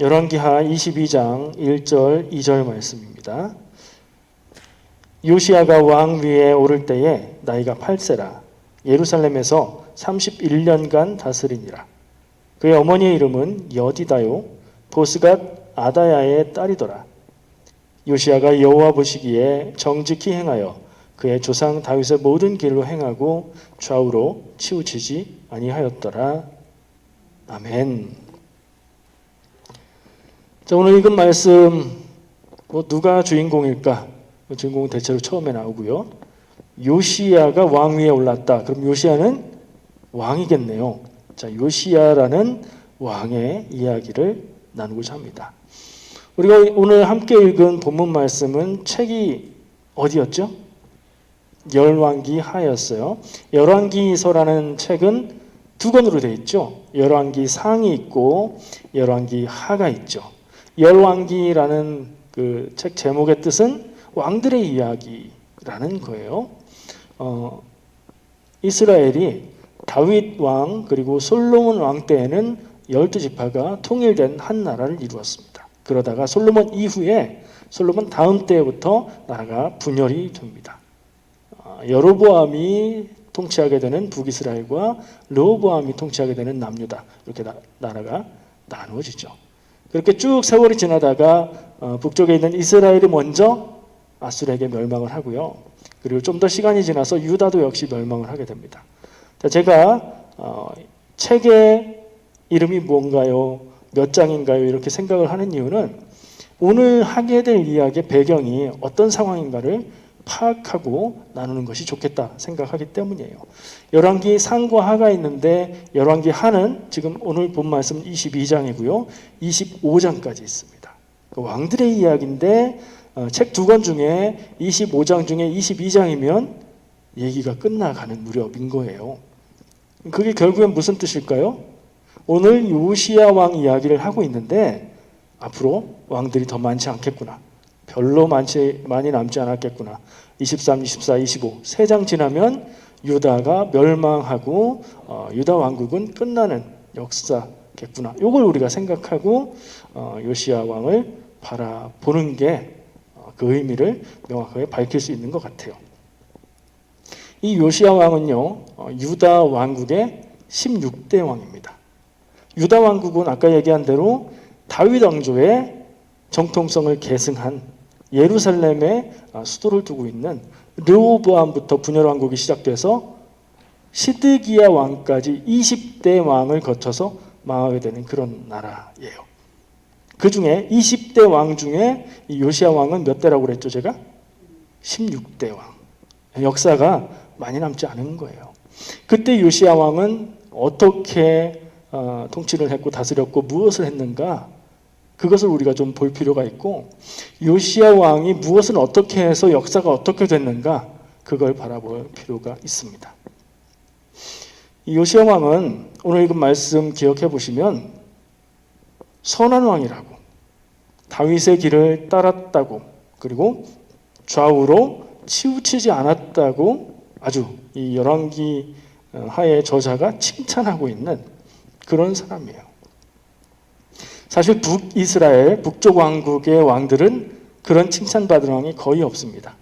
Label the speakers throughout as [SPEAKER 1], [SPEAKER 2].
[SPEAKER 1] 열왕기하 22장 1절 2절 말씀입니다. 요시야가 왕 위에 오를 때에 나이가 8세라 예루살렘에서 31년간 다스리니라. 그의 어머니의 이름은 여디다요 보스갓 아다야의 딸이더라. 요시야가 여호와 보시기에 정직히 행하여 그의 조상 다윗의 모든 길로 행하고 좌우로 치우치지 아니하였더라. 아멘. 자, 오늘 읽은 말씀 누가 주인공일까? 주인공은 대체로 처음에 나오고요. 요시야가 왕 위에 올랐다. 그럼 요시야는 왕이겠네요. 자, 요시야라는 왕의 이야기를 나누고자 합니다. 우리가 오늘 함께 읽은 본문 말씀은 책이 어디였죠? 열왕기하였어요. 열왕기서라는 책은 두 권으로 되어 있죠. 열왕기상이 있고 열왕기하가 있죠. 열왕기라는 그 책 제목의 뜻은 왕들의 이야기라는 거예요. 이스라엘이 다윗 왕 그리고 솔로몬 왕 때에는 12지파가 통일된 한 나라를 이루었습니다. 그러다가 솔로몬 이후에 솔로몬 다음 때부터 나라가 분열이 됩니다. 여로보암이 통치하게 되는 북이스라엘과 르호보암이 통치하게 되는 남유다, 이렇게 나라가 나누어지죠. 그렇게 쭉 세월이 지나다가 북쪽에 있는 이스라엘이 먼저 아수르에게 멸망을 하고요. 그리고 좀 더 시간이 지나서 유다도 역시 멸망을 하게 됩니다. 자, 제가 책의 이름이 뭔가요? 몇 장인가요? 이렇게 생각을 하는 이유는 오늘 하게 될 이야기의 배경이 어떤 상황인가를 파악하고 나누는 것이 좋겠다 생각하기 때문이에요. 열왕기 상과 하가 있는데 열왕기 하는 지금 오늘 본 말씀 22장이고요. 25장까지 있습니다. 왕들의 이야기인데 책 두 권 중에 25장 중에 22장이면 얘기가 끝나가는 무렵인 거예요. 그게 결국엔 무슨 뜻일까요? 오늘 요시야 왕 이야기를 하고 있는데 앞으로 왕들이 더 많지 않겠구나. 별로 많이 남지 않았겠구나. 23, 24, 25 세 장 지나면 유다가 멸망하고 유다 왕국은 끝나는 역사겠구나. 이걸 우리가 생각하고 요시야 왕을 바라보는 게 그 의미를 명확하게 밝힐 수 있는 것 같아요. 이 요시야 왕은요, 유다 왕국의 16대 왕입니다. 유다 왕국은 아까 얘기한 대로 다윗 왕조의 정통성을 계승한 예루살렘에 수도를 두고 있는 르호보암부터 분열 왕국이 시작돼서 시드기야 왕까지 20대 왕을 거쳐서 망하게 되는 그런 나라예요. 그 중에 20대 왕 중에 이 요시야 왕은 몇 대라고 그랬죠, 제가? 16대 왕. 역사가 많이 남지 않은 거예요. 그때 요시야 왕은 어떻게 통치를 했고 다스렸고 무엇을 했는가? 그것을 우리가 좀 볼 필요가 있고 요시야 왕이 무엇을 어떻게 해서 역사가 어떻게 됐는가? 그걸 바라볼 필요가 있습니다. 이 요시야 왕은 오늘 읽은 말씀 기억해 보시면 선한 왕이라고, 다윗의 길을 따랐다고, 그리고 좌우로 치우치지 않았다고 아주 이 열왕기 하의 저자가 칭찬하고 있는 그런 사람이에요. 사실 북이스라엘, 북쪽 왕국의 왕들은 그런 칭찬받은 왕이 거의 없습니다.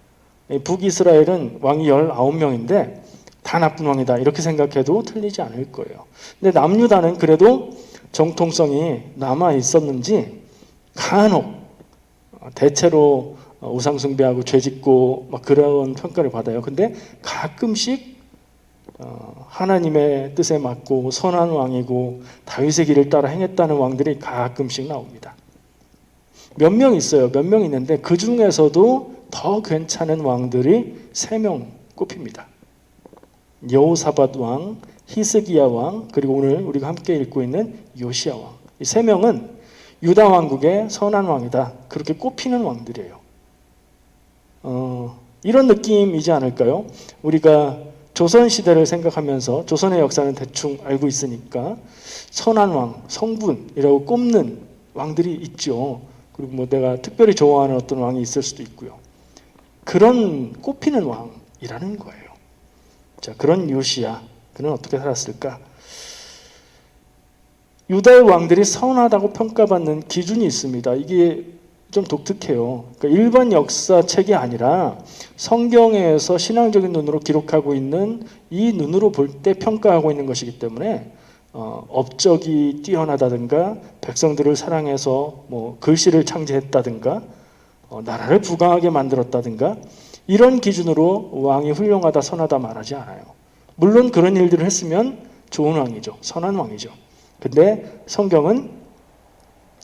[SPEAKER 1] 북이스라엘은 왕이 19명인데 다 나쁜 왕이다 이렇게 생각해도 틀리지 않을 거예요. 근데 남유다는 그래도 정통성이 남아 있었는지 간혹 대체로 우상숭배하고 죄짓고 막 그런 평가를 받아요. 근데 가끔씩 하나님의 뜻에 맞고 선한 왕이고 다윗의 길을 따라 행했다는 왕들이 가끔씩 나옵니다. 몇 명 있어요. 몇 명 있는데 그 중에서도 더 괜찮은 왕들이 3명 꼽힙니다. 여호사밧 왕, 히스기야 왕, 그리고 오늘 우리가 함께 읽고 있는 요시야 왕. 이 3명은 유다 왕국의 선한 왕이다. 그렇게 꼽히는 왕들이에요. 이런 느낌이지 않을까요? 우리가 조선시대를 생각하면서 조선의 역사는 대충 알고 있으니까 선한 왕, 성분이라고 꼽는 왕들이 있죠. 그리고 내가 특별히 좋아하는 어떤 왕이 있을 수도 있고요. 그런 꼽히는 왕이라는 거예요. 자, 그런 요시야, 그는 어떻게 살았을까? 유다의 왕들이 선하다고 평가받는 기준이 있습니다. 이게 좀 독특해요. 그러니까 일반 역사책이 아니라 성경에서 신앙적인 눈으로 기록하고 있는 이 눈으로 볼 때 평가하고 있는 것이기 때문에 업적이 뛰어나다든가 백성들을 사랑해서 뭐 글씨를 창제했다든가 나라를 부강하게 만들었다든가 이런 기준으로 왕이 훌륭하다 선하다 말하지 않아요. 물론 그런 일들을 했으면 좋은 왕이죠. 선한 왕이죠. 근데 성경은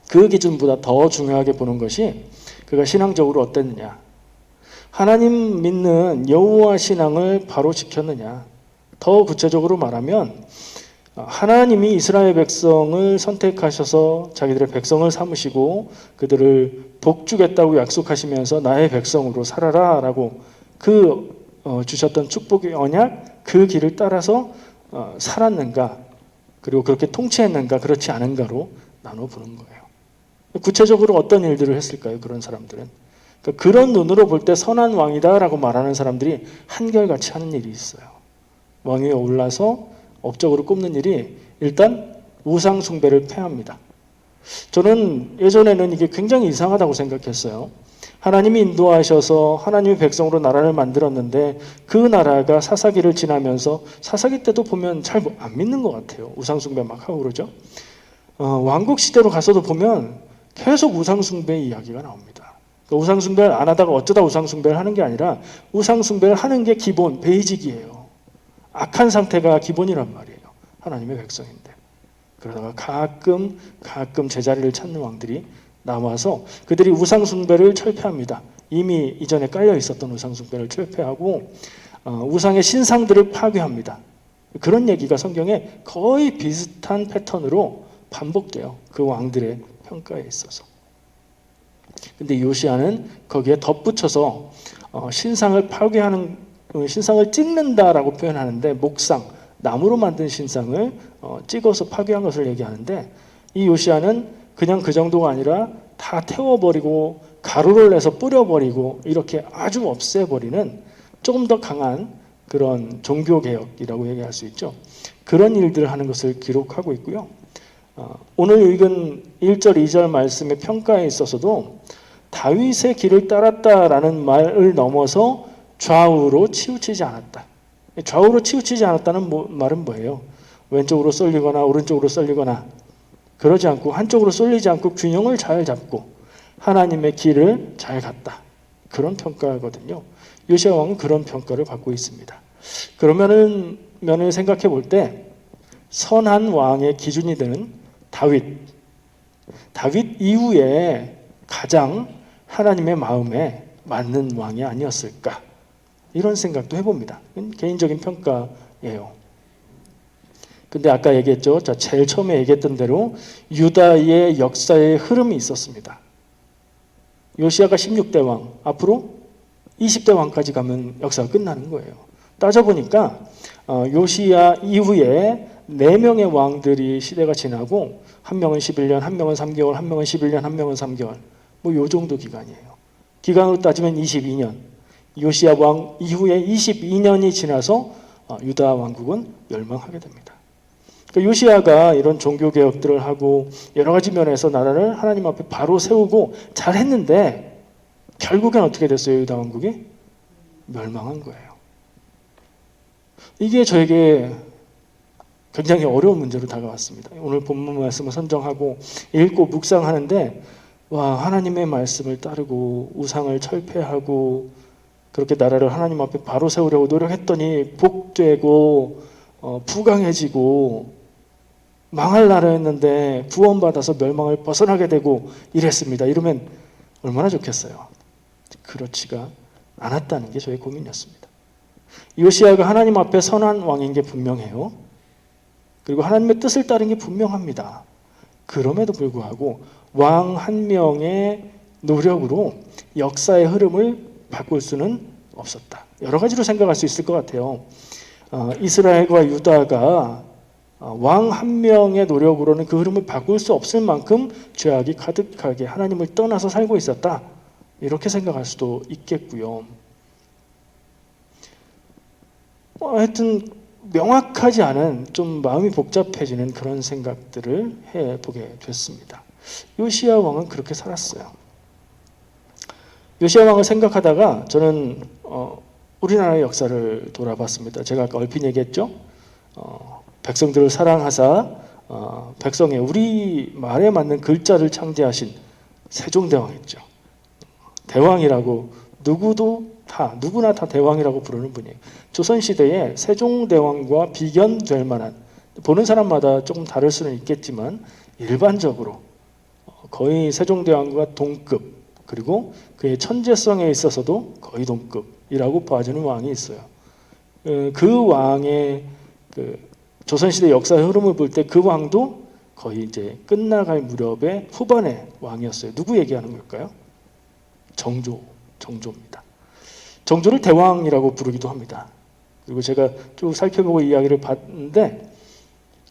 [SPEAKER 1] 그 기준보다 더 중요하게 보는 것이 그가 신앙적으로 어땠느냐. 하나님 믿는 여호와 신앙을 바로 지켰느냐. 더 구체적으로 말하면 하나님이 이스라엘 백성을 선택하셔서 자기들의 백성을 삼으시고 그들을 복주겠다고 약속하시면서 나의 백성으로 살아라 라고 주셨던 축복의 언약 그 길을 따라서 살았는가 그리고 그렇게 통치했는가 그렇지 않은가로 나눠보는 거예요. 구체적으로 어떤 일들을 했을까요? 그런 사람들은. 그러니까 그런 눈으로 볼 때 선한 왕이다 라고 말하는 사람들이 한결같이 하는 일이 있어요. 왕위에 올라서 업적으로 꼽는 일이 일단 우상 숭배를 폐합니다. 저는 예전에는 이게 굉장히 이상하다고 생각했어요. 하나님이 인도하셔서 하나님의 백성으로 나라를 만들었는데 그 나라가 사사기를 지나면서 사사기 때도 보면 잘 안 믿는 것 같아요. 우상 숭배 막 하고 그러죠. 왕국 시대로 가서도 보면 계속 우상 숭배 이야기가 나옵니다. 그러니까 우상 숭배를 안 하다가 어쩌다 우상 숭배를 하는 게 아니라 우상 숭배를 하는 게 기본, 베이직이에요. 악한 상태가 기본이란 말이에요. 하나님의 백성인데. 그러다가 가끔 제자리를 찾는 왕들이 나와서 그들이 우상 숭배를 철폐합니다. 이미 이전에 깔려 있었던 우상 숭배를 철폐하고 우상의 신상들을 파괴합니다. 그런 얘기가 성경에 거의 비슷한 패턴으로 반복돼요. 그 왕들의 평가에 있어서. 근데 요시야는 거기에 덧붙여서 신상을 파괴하는 신상을 찍는다라고 표현하는데 목상, 나무로 만든 신상을 찍어서 파괴한 것을 얘기하는데 이 요시야는 그냥 그 정도가 아니라 다 태워버리고 가루를 내서 뿌려버리고 이렇게 아주 없애버리는 조금 더 강한 그런 종교개혁이라고 얘기할 수 있죠. 그런 일들을 하는 것을 기록하고 있고요. 오늘 읽은 1절, 2절 말씀의 평가에 있어서도 다윗의 길을 따랐다라는 말을 넘어서 좌우로 치우치지 않았다. 좌우로 치우치지 않았다는 말은 뭐예요? 왼쪽으로 쏠리거나 오른쪽으로 쏠리거나 그러지 않고 한쪽으로 쏠리지 않고 균형을 잘 잡고 하나님의 길을 잘 갔다. 그런 평가거든요. 요시야 왕은 그런 평가를 받고 있습니다. 그러면은 면을 생각해 볼 때 선한 왕의 기준이 되는 다윗 이후에 가장 하나님의 마음에 맞는 왕이 아니었을까? 이런 생각도 해봅니다. 개인적인 평가예요. 근데 아까 얘기했죠. 제일 처음에 얘기했던 대로 유다의 역사의 흐름이 있었습니다. 요시야가 16대 왕, 앞으로 20대 왕까지 가면 역사가 끝나는 거예요. 따져보니까 요시야 이후에 4명의 왕들이 시대가 지나고 한 명은 11년, 한 명은 3개월, 한 명은 11년, 한 명은 3개월 뭐 요 정도 기간이에요. 기간으로 따지면 22년. 요시야 왕 이후에 22년이 지나서 유다 왕국은 멸망하게 됩니다. 그러니까 요시야가 이런 종교개혁들을 하고 여러 가지 면에서 나라를 하나님 앞에 바로 세우고 잘했는데 결국엔 어떻게 됐어요? 유다 왕국이 멸망한 거예요. 이게 저에게 굉장히 어려운 문제로 다가왔습니다. 오늘 본문 말씀을 선정하고 읽고 묵상하는데 와, 하나님의 말씀을 따르고 우상을 철폐하고 그렇게 나라를 하나님 앞에 바로 세우려고 노력했더니 복되고 부강해지고 망할 나라였는데 구원받아서 멸망을 벗어나게 되고 이랬습니다. 이러면 얼마나 좋겠어요. 그렇지가 않았다는 게 저의 고민이었습니다. 요시야가 하나님 앞에 선한 왕인 게 분명해요. 그리고 하나님의 뜻을 따른 게 분명합니다. 그럼에도 불구하고 왕 한 명의 노력으로 역사의 흐름을 바꿀 수는 없었다. 여러 가지로 생각할 수 있을 것 같아요. 이스라엘과 유다가 왕 한 명의 노력으로는 그 흐름을 바꿀 수 없을 만큼 죄악이 가득하게 하나님을 떠나서 살고 있었다. 이렇게 생각할 수도 있겠고요. 하여튼 명확하지 않은 좀 마음이 복잡해지는 그런 생각들을 해보게 됐습니다. 요시야 왕은 그렇게 살았어요. 요시야 왕을 생각하다가 저는 우리나라의 역사를 돌아봤습니다. 제가 아까 얼핏 얘기했죠. 백성들을 사랑하사 백성의 우리 말에 맞는 글자를 창제하신 세종대왕이죠. 대왕이라고 누구나 다 대왕이라고 부르는 분이에요. 조선시대에 세종대왕과 비견될 만한, 보는 사람마다 조금 다를 수는 있겠지만 일반적으로 거의 세종대왕과 동급, 그리고 그의 천재성에 있어서도 거의 동급이라고 봐주는 왕이 있어요. 그 왕의 조선시대 역사의 흐름을 볼 때 그 왕도 거의 이제 끝나갈 무렵의 후반의 왕이었어요. 누구 얘기하는 걸까요? 정조입니다. 정조를 대왕이라고 부르기도 합니다. 그리고 제가 쭉 살펴보고 이야기를 봤는데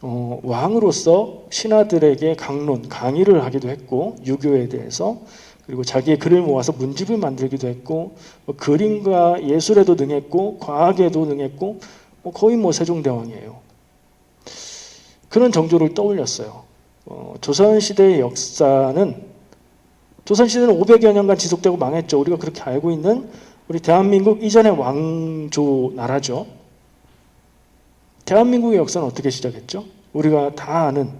[SPEAKER 1] 왕으로서 신하들에게 강의를 하기도 했고, 유교에 대해서, 그리고 자기의 글을 모아서 문집을 만들기도 했고, 그림과 예술에도 능했고 과학에도 능했고, 거의 세종대왕이에요. 그런 정조를 떠올렸어요. 조선시대의 역사는 500여 년간 지속되고 망했죠. 우리가 그렇게 알고 있는 우리 대한민국 이전의 왕조 나라죠. 대한민국의 역사는 어떻게 시작했죠? 우리가 다 아는,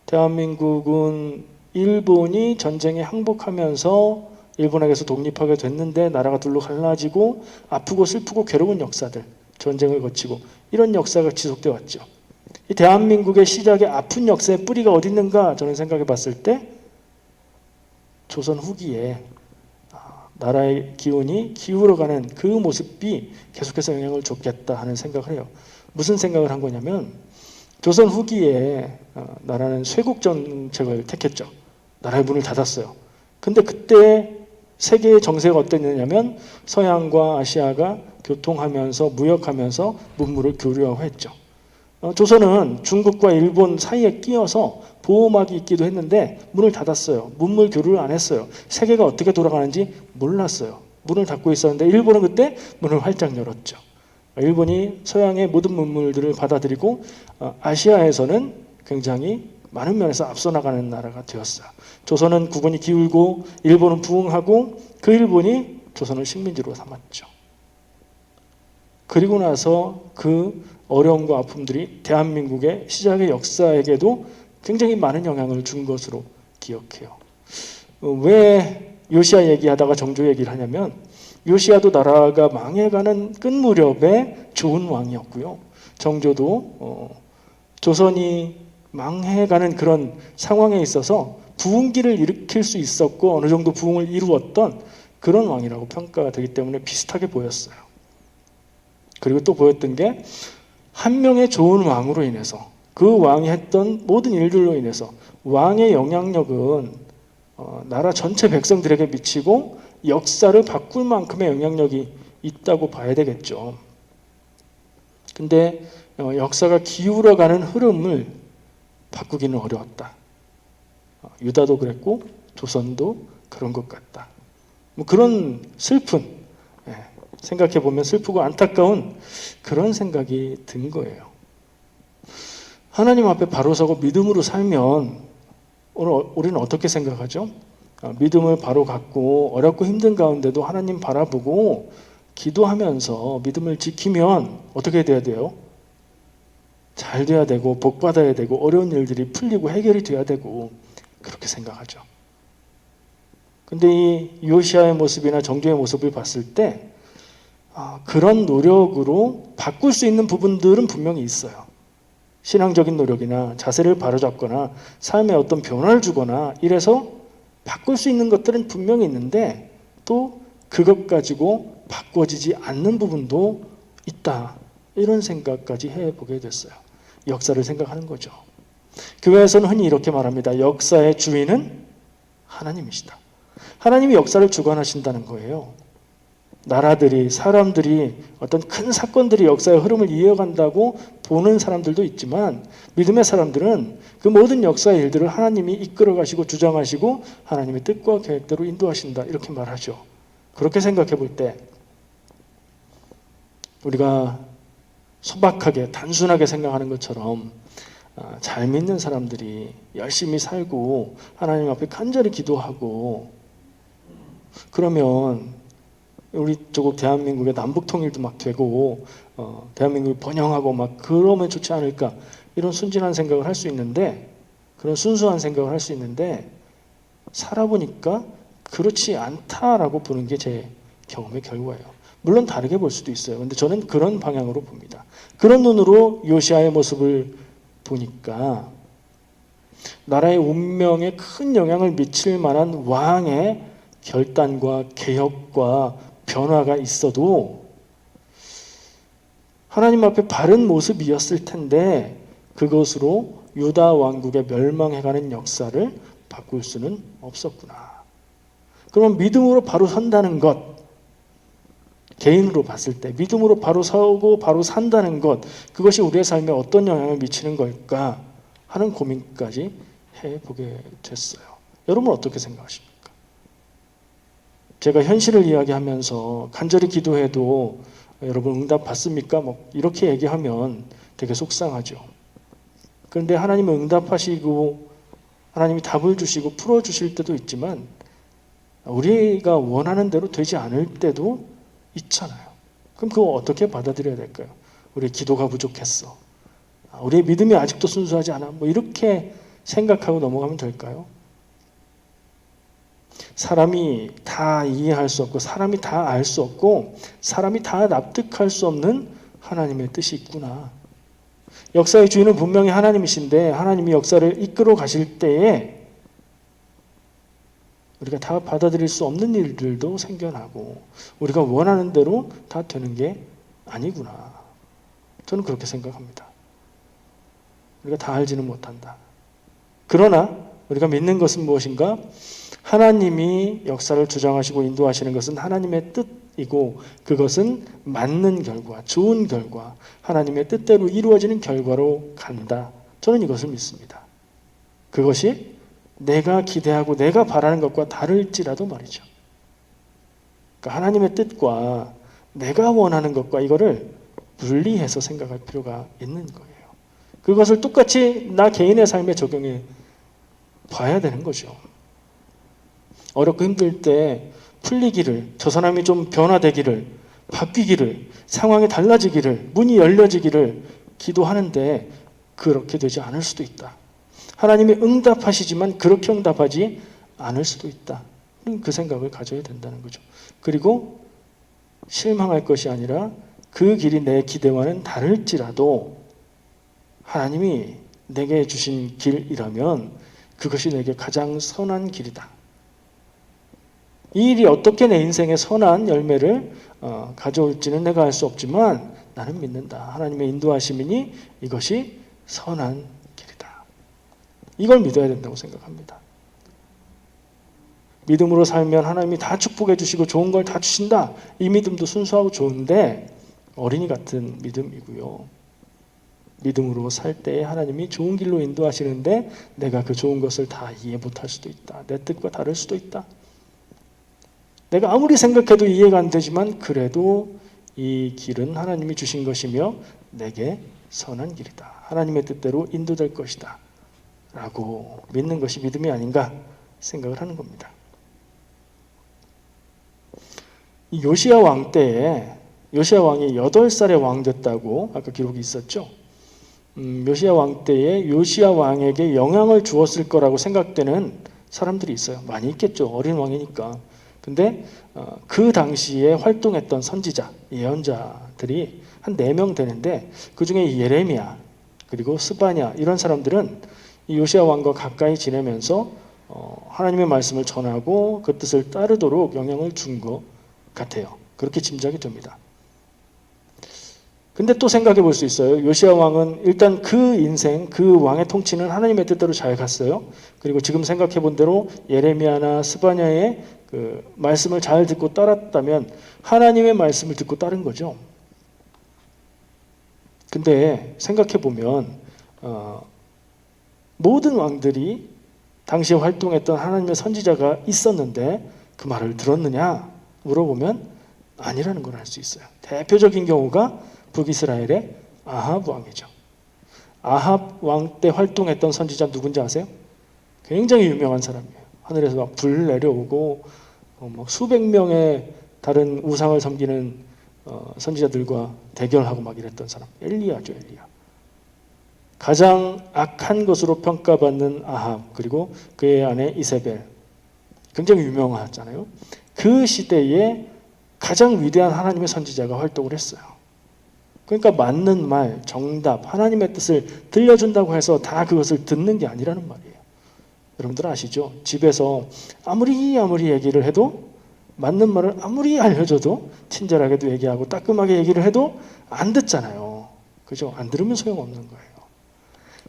[SPEAKER 1] 대한민국은 일본이 전쟁에 항복하면서 일본에게서 독립하게 됐는데 나라가 둘로 갈라지고 아프고 슬프고 괴로운 역사들, 전쟁을 거치고 이런 역사가 지속되어 왔죠. 이 대한민국의 시작의 아픈 역사의 뿌리가 어디 있는가 저는 생각해 봤을 때 조선 후기에 나라의 기운이 기울어가는 그 모습이 계속해서 영향을 줬겠다 하는 생각을 해요. 무슨 생각을 한 거냐면, 조선 후기에 나라는 쇄국 정책을 택했죠. 나라의 문을 닫았어요. 근데 그때 세계의 정세가 어땠냐면 서양과 아시아가 교통하면서 무역하면서 문물을 교류화했죠. 조선은 중국과 일본 사이에 끼어서 보호막이 있기도 했는데 문을 닫았어요. 문물 교류를 안 했어요. 세계가 어떻게 돌아가는지 몰랐어요. 문을 닫고 있었는데 일본은 그때 문을 활짝 열었죠. 일본이 서양의 모든 문물들을 받아들이고 아시아에서는 굉장히 많은 면에서 앞서 나가는 나라가 되었어요. 조선은 국원이 기울고 일본은 부흥하고 그 일본이 조선을 식민지로 삼았죠. 그리고 나서 그 어려움과 아픔들이 대한민국의 시작의 역사에게도 굉장히 많은 영향을 준 것으로 기억해요. 왜 요시야 얘기하다가 정조 얘기를 하냐면, 요시야도 나라가 망해가는 끝 무렵에 좋은 왕이었고요. 정조도 조선이 망해가는 그런 상황에 있어서 부흥기를 일으킬 수 있었고 어느 정도 부흥을 이루었던 그런 왕이라고 평가가 되기 때문에 비슷하게 보였어요. 그리고 또 보였던 게, 한 명의 좋은 왕으로 인해서, 그 왕이 했던 모든 일들로 인해서 왕의 영향력은 나라 전체 백성들에게 미치고 역사를 바꿀 만큼의 영향력이 있다고 봐야 되겠죠. 근데 역사가 기울어가는 흐름을 바꾸기는 어려웠다. 유다도 그랬고 조선도 그런 것 같다. 그런 슬픈, 생각해보면 슬프고 안타까운 그런 생각이 든 거예요. 하나님 앞에 바로 서고 믿음으로 살면 오늘 우리는 어떻게 생각하죠? 믿음을 바로 갖고 어렵고 힘든 가운데도 하나님 바라보고 기도하면서 믿음을 지키면 어떻게 돼야 돼요? 잘 돼야 되고 복 받아야 되고 어려운 일들이 풀리고 해결이 돼야 되고 그렇게 생각하죠. 근데 이 요시야의 모습이나 정조의 모습을 봤을 때 그런 노력으로 바꿀 수 있는 부분들은 분명히 있어요. 신앙적인 노력이나 자세를 바로잡거나 삶에 어떤 변화를 주거나 이래서 바꿀 수 있는 것들은 분명히 있는데, 또 그것 가지고 바꿔지지 않는 부분도 있다, 이런 생각까지 해보게 됐어요. 역사를 생각하는 거죠. 교회에서는 흔히 이렇게 말합니다. 역사의 주인은 하나님이시다. 하나님이 역사를 주관하신다는 거예요. 나라들이, 사람들이, 어떤 큰 사건들이 역사의 흐름을 이어간다고 보는 사람들도 있지만, 믿음의 사람들은 그 모든 역사의 일들을 하나님이 이끌어 가시고 주장하시고 하나님의 뜻과 계획대로 인도하신다, 이렇게 말하죠. 그렇게 생각해 볼 때 우리가 소박하게 단순하게 생각하는 것처럼 잘 믿는 사람들이 열심히 살고 하나님 앞에 간절히 기도하고 그러면 우리 조국 대한민국의 남북 통일도 막 되고 대한민국이 번영하고 막 그러면 좋지 않을까, 이런 순진한 생각을 할 수 있는데, 그런 순수한 생각을 할 수 있는데 살아보니까 그렇지 않다라고 보는 게 제 경험의 결과예요. 물론 다르게 볼 수도 있어요. 근데 저는 그런 방향으로 봅니다. 그런 눈으로 요시아의 모습을 보니까 나라의 운명에 큰 영향을 미칠 만한 왕의 결단과 개혁과 변화가 있어도 하나님 앞에 바른 모습이었을 텐데 그것으로 유다 왕국의 멸망해가는 역사를 바꿀 수는 없었구나. 그러면 믿음으로 바로 선다는 것, 개인으로 봤을 때 믿음으로 바로 서고 바로 산다는 것, 그것이 우리의 삶에 어떤 영향을 미치는 걸까 하는 고민까지 해보게 됐어요. 여러분 어떻게 생각하십니까? 제가 현실을 이야기하면서 간절히 기도해도 여러분 응답 받습니까? 뭐 이렇게 얘기하면 되게 속상하죠. 그런데 하나님은 응답하시고 하나님이 답을 주시고 풀어주실 때도 있지만 우리가 원하는 대로 되지 않을 때도 있잖아요. 그럼 그거 어떻게 받아들여야 될까요? 우리 기도가 부족했어. 우리의 믿음이 아직도 순수하지 않아. 뭐 이렇게 생각하고 넘어가면 될까요? 사람이 다 이해할 수 없고 사람이 다 알 수 없고 사람이 다 납득할 수 없는 하나님의 뜻이 있구나. 역사의 주인은 분명히 하나님이신데 하나님이 역사를 이끌어 가실 때에 우리가 다 받아들일 수 없는 일들도 생겨나고 우리가 원하는 대로 다 되는 게 아니구나. 저는 그렇게 생각합니다. 우리가 다 알지는 못한다. 그러나 우리가 믿는 것은 무엇인가? 하나님이 역사를 주장하시고 인도하시는 것은 하나님의 뜻이고 그것은 맞는 결과, 좋은 결과, 하나님의 뜻대로 이루어지는 결과로 간다. 저는 이것을 믿습니다. 그것이 내가 기대하고 내가 바라는 것과 다를지라도 말이죠. 그러니까 하나님의 뜻과 내가 원하는 것과 이거를 분리해서 생각할 필요가 있는 거예요. 그것을 똑같이 나 개인의 삶에 적용해 봐야 되는 거죠. 어렵고 힘들 때 풀리기를, 저 사람이 좀 변화되기를, 바뀌기를, 상황이 달라지기를, 문이 열려지기를 기도하는데 그렇게 되지 않을 수도 있다. 하나님이 응답하시지만 그렇게 응답하지 않을 수도 있다. 그 생각을 가져야 된다는 거죠. 그리고 실망할 것이 아니라 그 길이 내 기대와는 다를지라도 하나님이 내게 주신 길이라면 그것이 내게 가장 선한 길이다. 이 일이 어떻게 내 인생에 선한 열매를 가져올지는 내가 알 수 없지만 나는 믿는다. 하나님의 인도하심이니 이것이 선한 길이다. 이걸 믿어야 된다고 생각합니다. 믿음으로 살면 하나님이 다 축복해 주시고 좋은 걸 다 주신다. 이 믿음도 순수하고 좋은데 어린이 같은 믿음이고요. 믿음으로 살 때에 하나님이 좋은 길로 인도하시는데 내가 그 좋은 것을 다 이해 못할 수도 있다. 내 뜻과 다를 수도 있다. 내가 아무리 생각해도 이해가 안 되지만 그래도 이 길은 하나님이 주신 것이며 내게 선한 길이다. 하나님의 뜻대로 인도될 것이다. 라고 믿는 것이 믿음이 아닌가 생각을 하는 겁니다. 이 요시야 왕 때에 요시야 왕이 8살에 왕 됐다고 아까 기록이 있었죠. 요시야 왕 때에 요시야 왕에게 영향을 주었을 거라고 생각되는 사람들이 있어요. 많이 있겠죠. 어린 왕이니까. 근데 그 당시에 활동했던 선지자, 예언자들이 한 4명 되는데 그 중에 예레미야 그리고 스바냐 이런 사람들은 이 요시야 왕과 가까이 지내면서 하나님의 말씀을 전하고 그 뜻을 따르도록 영향을 준 것 같아요. 그렇게 짐작이 됩니다. 근데 또 생각해 볼 수 있어요. 요시야 왕은 일단 그 인생, 그 왕의 통치는 하나님의 뜻대로 잘 갔어요. 그리고 지금 생각해 본 대로 예레미야나 스바냐의 그 말씀을 잘 듣고 따랐다면 하나님의 말씀을 듣고 따른 거죠. 근데 생각해 보면 모든 왕들이 당시에 활동했던 하나님의 선지자가 있었는데 그 말을 들었느냐 물어보면 아니라는 걸 알 수 있어요. 대표적인 경우가 북이스라엘의 아합 왕이죠. 아합 왕 때 활동했던 선지자 누군지 아세요? 굉장히 유명한 사람이에요. 하늘에서 막 불 내려오고 막 수백 명의 다른 우상을 섬기는 선지자들과 대결하고 막 이랬던 사람. 엘리야죠, 엘리야. 가장 악한 것으로 평가받는 아합, 그리고 그의 아내 이세벨. 굉장히 유명하잖아요. 그 시대에 가장 위대한 하나님의 선지자가 활동을 했어요. 그러니까 맞는 말, 정답, 하나님의 뜻을 들려준다고 해서 다 그것을 듣는 게 아니라는 말이에요. 여러분들 아시죠? 집에서 아무리 얘기를 해도, 맞는 말을 아무리 알려줘도, 친절하게도 얘기하고 따끔하게 얘기를 해도 안 듣잖아요. 그죠? 안 들으면 소용없는 거예요.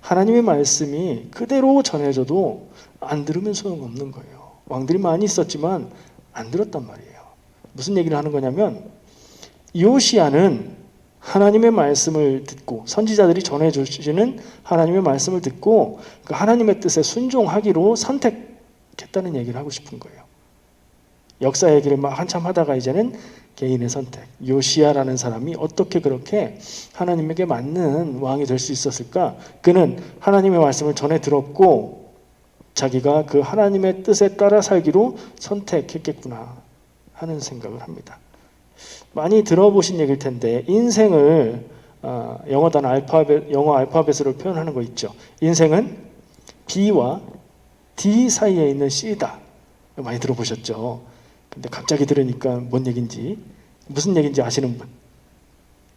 [SPEAKER 1] 하나님의 말씀이 그대로 전해져도 안 들으면 소용없는 거예요. 왕들이 많이 있었지만 안 들었단 말이에요. 무슨 얘기를 하는 거냐면, 요시야는 하나님의 말씀을 듣고, 선지자들이 전해주시는 하나님의 말씀을 듣고 그 하나님의 뜻에 순종하기로 선택했다는 얘기를 하고 싶은 거예요. 역사 얘기를 막 한참 하다가 이제는 개인의 선택. 요시야라는 사람이 어떻게 그렇게 하나님에게 맞는 왕이 될 수 있었을까? 그는 하나님의 말씀을 전해 들었고 자기가 그 하나님의 뜻에 따라 살기로 선택했겠구나 하는 생각을 합니다. 많이 들어보신 얘기일 텐데, 인생을 영어 알파벳으로 표현하는 거 있죠. 인생은 B와 D 사이에 있는 C다. 많이 들어보셨죠? 근데 갑자기 들으니까 뭔 얘기인지, 무슨 얘기인지 아시는 분?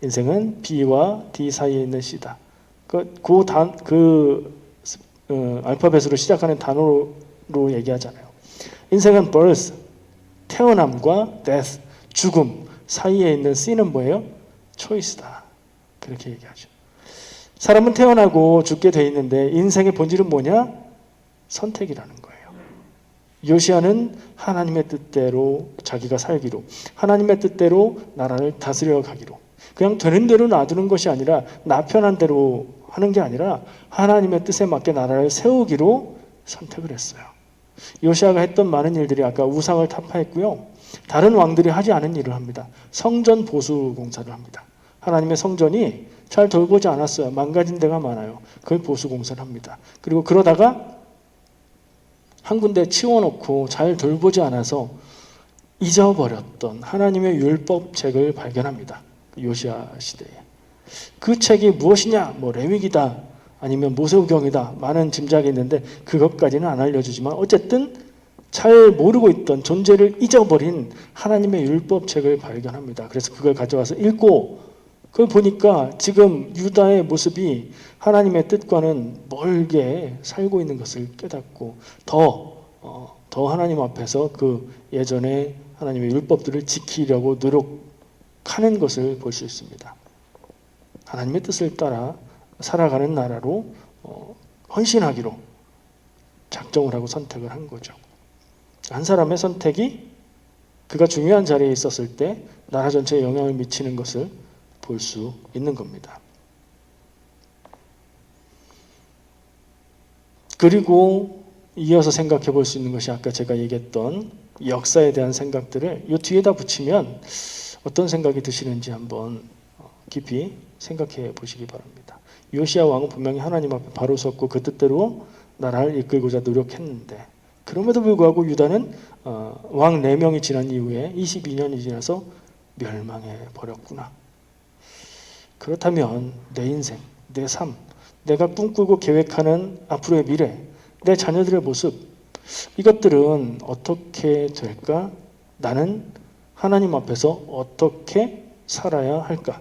[SPEAKER 1] 인생은 B와 D 사이에 있는 C다. 알파벳으로 시작하는 단어로 얘기하잖아요. 인생은 birth, 태어남과 death, 죽음 사이에 있는 C는 뭐예요? choice다. 그렇게 얘기하죠. 사람은 태어나고 죽게 돼 있는데 인생의 본질은 뭐냐? 선택이라는 거예요. 요시야는 하나님의 뜻대로 자기가 살기로, 하나님의 뜻대로 나라를 다스려 가기로, 그냥 되는 대로 놔두는 것이 아니라 나 편한 대로 하는 게 아니라 하나님의 뜻에 맞게 나라를 세우기로 선택을 했어요. 요시야가 했던 많은 일들이 아까 우상을 타파했고요. 다른 왕들이 하지 않은 일을 합니다. 성전 보수 공사를 합니다. 하나님의 성전이 잘 돌보지 않았어요. 망가진 데가 많아요. 그걸 보수 공사를 합니다. 그리고 그러다가 한 군데 치워놓고 잘 돌보지 않아서 잊어버렸던 하나님의 율법책을 발견합니다. 요시야 시대에. 그 책이 무엇이냐? 레위기다. 아니면 모세오경이다. 많은 짐작이 있는데 그것까지는 안 알려주지만 어쨌든 잘 모르고 있던, 존재를 잊어버린 하나님의 율법책을 발견합니다. 그래서 그걸 가져와서 읽고 그걸 보니까 지금 유다의 모습이 하나님의 뜻과는 멀게 살고 있는 것을 깨닫고 더 하나님 앞에서 그 예전에 하나님의 율법들을 지키려고 노력하는 것을 볼 수 있습니다. 하나님의 뜻을 따라 살아가는 나라로 헌신하기로 작정을 하고 선택을 한 거죠. 한 사람의 선택이 그가 중요한 자리에 있었을 때 나라 전체에 영향을 미치는 것을 볼 수 있는 겁니다. 그리고 이어서 생각해 볼 수 있는 것이 아까 제가 얘기했던 역사에 대한 생각들을 이 뒤에다 붙이면 어떤 생각이 드시는지 한번 깊이 생각해 보시기 바랍니다. 요시야 왕은 분명히 하나님 앞에 바로 섰고 그 뜻대로 나라를 이끌고자 노력했는데 그럼에도 불구하고 유다는 왕 4명이 지난 이후에 22년이 지나서 멸망해 버렸구나. 그렇다면 내 인생, 내 삶, 내가 꿈꾸고 계획하는 앞으로의 미래, 내 자녀들의 모습, 이것들은 어떻게 될까? 나는 하나님 앞에서 어떻게 살아야 할까?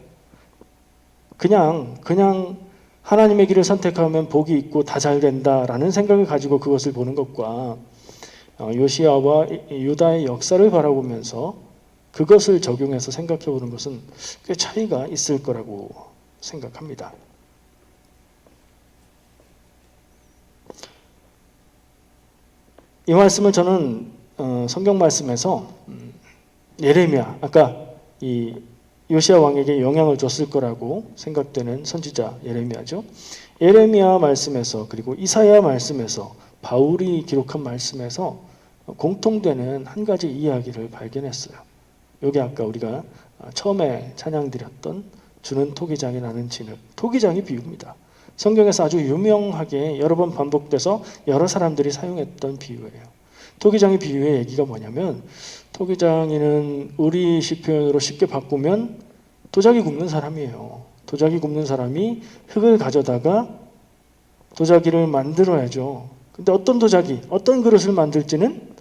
[SPEAKER 1] 그냥 하나님의 길을 선택하면 복이 있고 다 잘 된다라는 생각을 가지고 그것을 보는 것과 요시야와 유다의 역사를 바라보면서 그것을 적용해서 생각해 보는 것은 꽤 차이가 있을 거라고 생각합니다. 이 말씀을 저는 성경 말씀에서 예레미야, 아까 이 요시야 왕에게 영향을 줬을 거라고 생각되는 선지자 예레미야죠. 예레미야 말씀에서 그리고 이사야 말씀에서 바울이 기록한 말씀에서 공통되는 한 가지 이야기를 발견했어요. 여기 아까 우리가 처음에 찬양드렸던 주는 토기장이 나는 진흙. 토기장이 비유입니다. 성경에서 아주 유명하게 여러 번 반복돼서 여러 사람들이 사용했던 비유예요. 토기장의 비유의 얘기가 뭐냐면 토기장이는 우리식 표현으로 쉽게 바꾸면 도자기 굽는 사람이에요. 도자기 굽는 사람이 흙을 가져다가 도자기를 만들어야죠. 근데 어떤 도자기, 어떤 그릇을 만들지는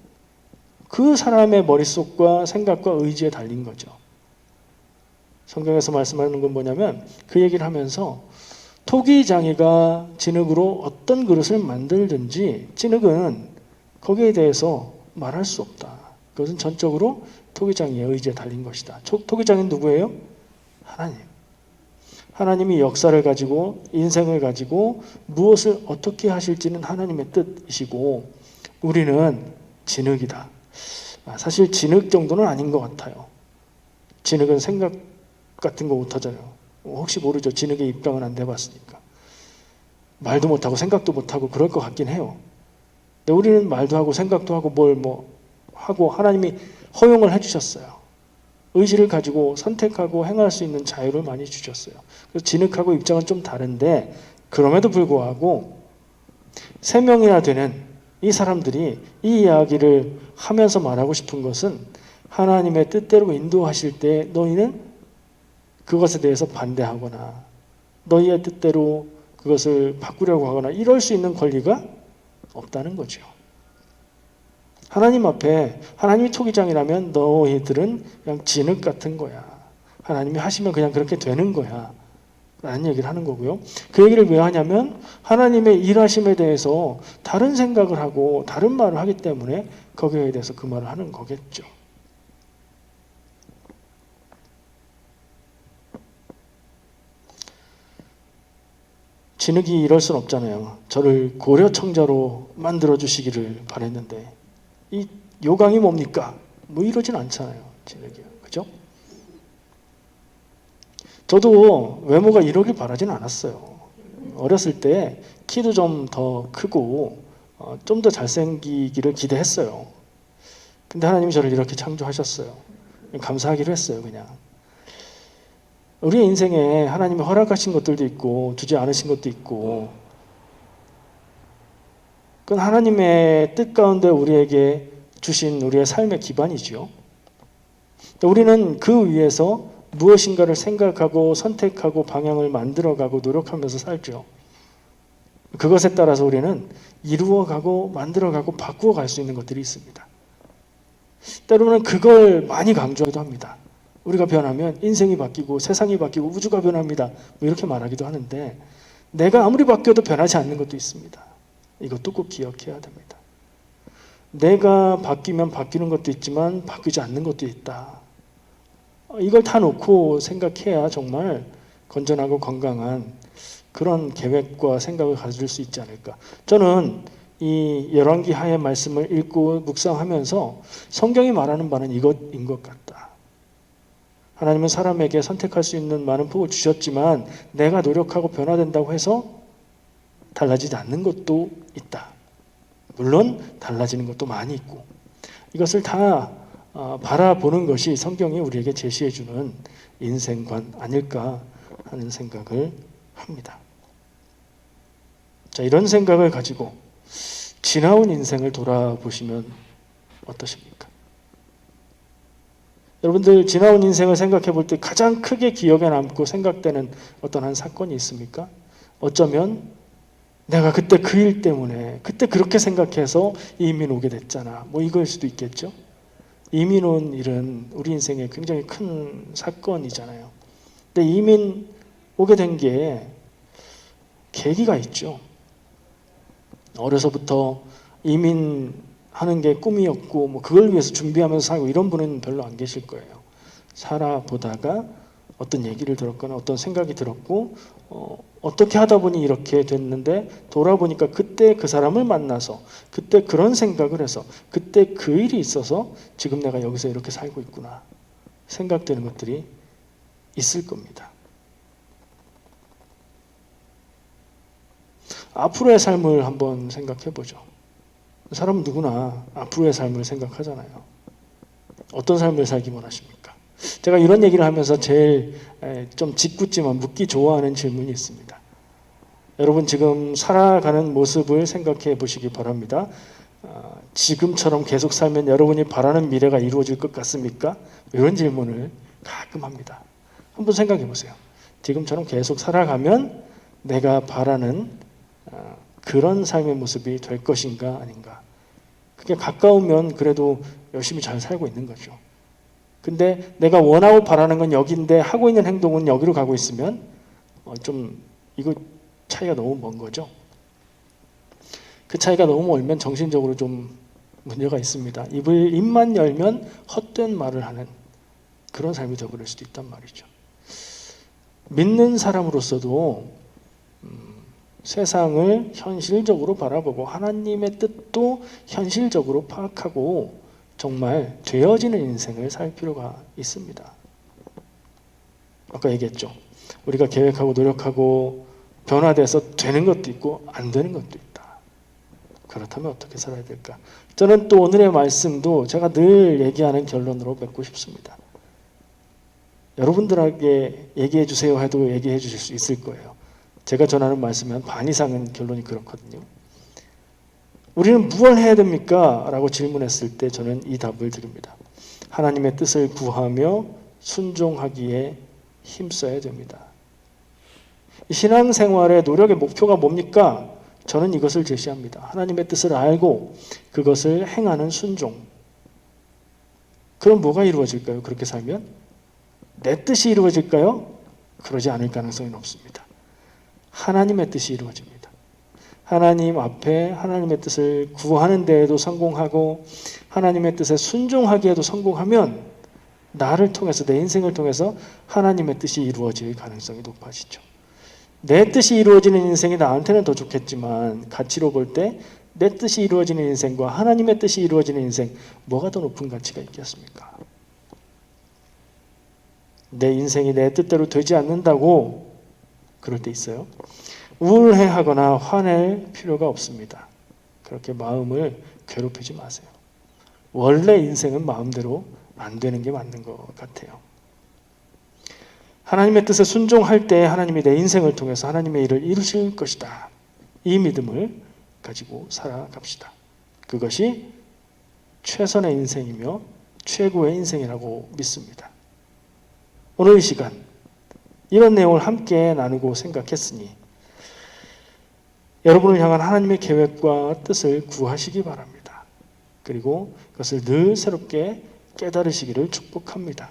[SPEAKER 1] 그 사람의 머릿속과 생각과 의지에 달린 거죠. 성경에서 말씀하는 건 뭐냐면 그 얘기를 하면서 토기장이가 진흙으로 어떤 그릇을 만들든지 진흙은 거기에 대해서 말할 수 없다. 그것은 전적으로 토기장이의 의지에 달린 것이다. 토기장은 누구예요? 하나님. 하나님이 역사를 가지고 인생을 가지고 무엇을 어떻게 하실지는 하나님의 뜻이시고 우리는 진흙이다. 사실 진흙 정도는 아닌 것 같아요. 진흙은 생각 같은 거 못하잖아요. 혹시 모르죠. 진흙에 입강은 안 돼봤으니까. 말도 못하고 생각도 못하고 그럴 것 같긴 해요. 근데 우리는 말도 하고 생각도 하고 뭘 하고 하나님이 허용을 해주셨어요. 의지를 가지고 선택하고 행할 수 있는 자유를 많이 주셨어요. 그래서 진흙하고 입장은 좀 다른데 그럼에도 불구하고 3명이나 되는 이 사람들이 이 이야기를 하면서 말하고 싶은 것은 하나님의 뜻대로 인도하실 때 너희는 그것에 대해서 반대하거나 너희의 뜻대로 그것을 바꾸려고 하거나 이럴 수 있는 권리가 없다는 거죠. 하나님 앞에 하나님이 토기장이라면 너희들은 그냥 진흙 같은 거야. 하나님이 하시면 그냥 그렇게 되는 거야. 라는 얘기를 하는 거고요. 그 얘기를 왜 하냐면 하나님의 일하심에 대해서 다른 생각을 하고 다른 말을 하기 때문에 거기에 대해서 그 말을 하는 거겠죠. 진흙이 이럴 순 없잖아요. 저를 고려청자로 만들어주시기를 바랬는데 이 요강이 뭡니까? 이러진 않잖아요. 진흙이요. 그죠? 저도 외모가 이러길 바라진 않았어요. 어렸을 때 키도 좀 더 크고 좀 더 잘생기기를 기대했어요. 근데 하나님이 저를 이렇게 창조하셨어요. 감사하기로 했어요. 그냥. 우리의 인생에 하나님이 허락하신 것들도 있고 주지 않으신 것도 있고 그건 하나님의 뜻 가운데 우리에게 주신 우리의 삶의 기반이죠. 우리는 그 위에서 무엇인가를 생각하고 선택하고 방향을 만들어가고 노력하면서 살죠. 그것에 따라서 우리는 이루어가고 만들어가고 바꾸어갈 수 있는 것들이 있습니다. 때로는 그걸 많이 강조하기도 합니다. 우리가 변하면 인생이 바뀌고 세상이 바뀌고 우주가 변합니다. 이렇게 말하기도 하는데 내가 아무리 바뀌어도 변하지 않는 것도 있습니다. 이것도 꼭 기억해야 됩니다. 내가 바뀌면 바뀌는 것도 있지만 바뀌지 않는 것도 있다. 이걸 다 놓고 생각해야 정말 건전하고 건강한 그런 계획과 생각을 가질 수 있지 않을까. 저는 이 열왕기 하의 말씀을 읽고 묵상하면서 성경이 말하는 바는 이것인 것 같다. 하나님은 사람에게 선택할 수 있는 많은 복을 주셨지만 내가 노력하고 변화된다고 해서 달라지지 않는 것도 있다. 물론 달라지는 것도 많이 있고 이것을 다 바라보는 것이 성경이 우리에게 제시해주는 인생관 아닐까 하는 생각을 합니다. 자, 이런 생각을 가지고 지나온 인생을 돌아보시면 어떠십니까? 여러분들 지나온 인생을 생각해 볼 때 가장 크게 기억에 남고 생각되는 어떤 한 사건이 있습니까? 어쩌면 내가 그때 그 일 때문에 그때 그렇게 생각해서 이민 오게 됐잖아. 이거일 수도 있겠죠. 이민 온 일은 우리 인생에 굉장히 큰 사건이잖아요. 근데 이민 오게 된 게 계기가 있죠. 어려서부터 이민하는 게 꿈이었고 그걸 위해서 준비하면서 살고 이런 분은 별로 안 계실 거예요. 살아보다가 어떤 얘기를 들었거나 어떤 생각이 들었고 어떻게 하다 보니 이렇게 됐는데 돌아보니까 그때 그 사람을 만나서 그때 그런 생각을 해서 그때 그 일이 있어서 지금 내가 여기서 이렇게 살고 있구나 생각되는 것들이 있을 겁니다. 앞으로의 삶을 한번 생각해 보죠. 사람은 누구나 앞으로의 삶을 생각하잖아요. 어떤 삶을 살기 원하십니까? 제가 이런 얘기를 하면서 제일 좀 짓궂지만 묻기 좋아하는 질문이 있습니다. 여러분 지금 살아가는 모습을 생각해 보시기 바랍니다. 지금처럼 계속 살면 여러분이 바라는 미래가 이루어질 것 같습니까? 이런 질문을 가끔 합니다. 한번 생각해 보세요. 지금처럼 계속 살아가면 내가 바라는 그런 삶의 모습이 될 것인가 아닌가. 그게 가까우면 그래도 열심히 잘 살고 있는 거죠. 근데 내가 원하고 바라는 건 여기인데 하고 있는 행동은 여기로 가고 있으면 좀 이거 차이가 너무 먼 거죠. 그 차이가 너무 멀면 정신적으로 좀 문제가 있습니다. 입만 열면 헛된 말을 하는 그런 삶이 되어버릴 수도 있단 말이죠. 믿는 사람으로서도 세상을 현실적으로 바라보고 하나님의 뜻도 현실적으로 파악하고 정말 되어지는 인생을 살 필요가 있습니다. 아까 얘기했죠. 우리가 계획하고 노력하고 변화돼서 되는 것도 있고 안 되는 것도 있다. 그렇다면 어떻게 살아야 될까? 저는 또 오늘의 말씀도 제가 늘 얘기하는 결론으로 맺고 싶습니다. 여러분들에게 얘기해 주세요 해도 얘기해 주실 수 있을 거예요. 제가 전하는 말씀이 한 반 이상은 결론이 그렇거든요. 우리는 무엇을 해야 됩니까? 라고 질문했을 때 저는 이 답을 드립니다. 하나님의 뜻을 구하며 순종하기에 힘써야 됩니다. 신앙생활의 노력의 목표가 뭡니까? 저는 이것을 제시합니다. 하나님의 뜻을 알고 그것을 행하는 순종. 그럼 뭐가 이루어질까요? 그렇게 살면? 내 뜻이 이루어질까요? 그러지 않을 가능성이 높습니다. 하나님의 뜻이 이루어집니다. 하나님 앞에 하나님의 뜻을 구하는 데에도 성공하고 하나님의 뜻에 순종하기에도 성공하면 나를 통해서 내 인생을 통해서 하나님의 뜻이 이루어질 가능성이 높아지죠. 내 뜻이 이루어지는 인생이 나한테는 더 좋겠지만 가치로 볼 때 내 뜻이 이루어지는 인생과 하나님의 뜻이 이루어지는 인생 뭐가 더 높은 가치가 있겠습니까? 내 인생이 내 뜻대로 되지 않는다고 그럴 때 있어요. 우울해하거나 화낼 필요가 없습니다. 그렇게 마음을 괴롭히지 마세요. 원래 인생은 마음대로 안 되는 게 맞는 것 같아요. 하나님의 뜻에 순종할 때 하나님이 내 인생을 통해서 하나님의 일을 이루실 것이다. 이 믿음을 가지고 살아갑시다. 그것이 최선의 인생이며 최고의 인생이라고 믿습니다. 오늘 이 시간 이런 내용을 함께 나누고 생각했으니 여러분을 향한 하나님의 계획과 뜻을 구하시기 바랍니다. 그리고 그것을 늘 새롭게 깨달으시기를 축복합니다.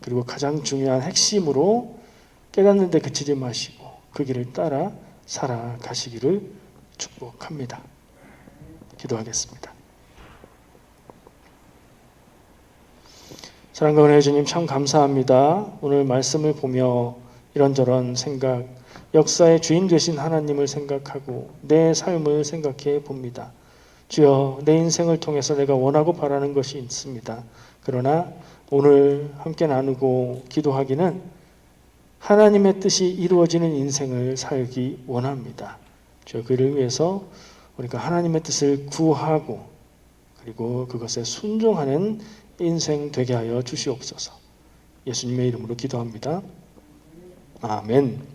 [SPEAKER 1] 그리고 가장 중요한 핵심으로 깨닫는 데 그치지 마시고 그 길을 따라 살아가시기를 축복합니다. 기도하겠습니다. 사랑과 은혜의 주님 참 감사합니다. 오늘 말씀을 보며 이런저런 생각, 역사의 주인 되신 하나님을 생각하고 내 삶을 생각해 봅니다. 주여, 내 인생을 통해서 내가 원하고 바라는 것이 있습니다. 그러나 오늘 함께 나누고 기도하기는 하나님의 뜻이 이루어지는 인생을 살기 원합니다. 주여, 그를 위해서 우리가 하나님의 뜻을 구하고 그리고 그것에 순종하는 인생 되게 하여 주시옵소서. 예수님의 이름으로 기도합니다. 아멘.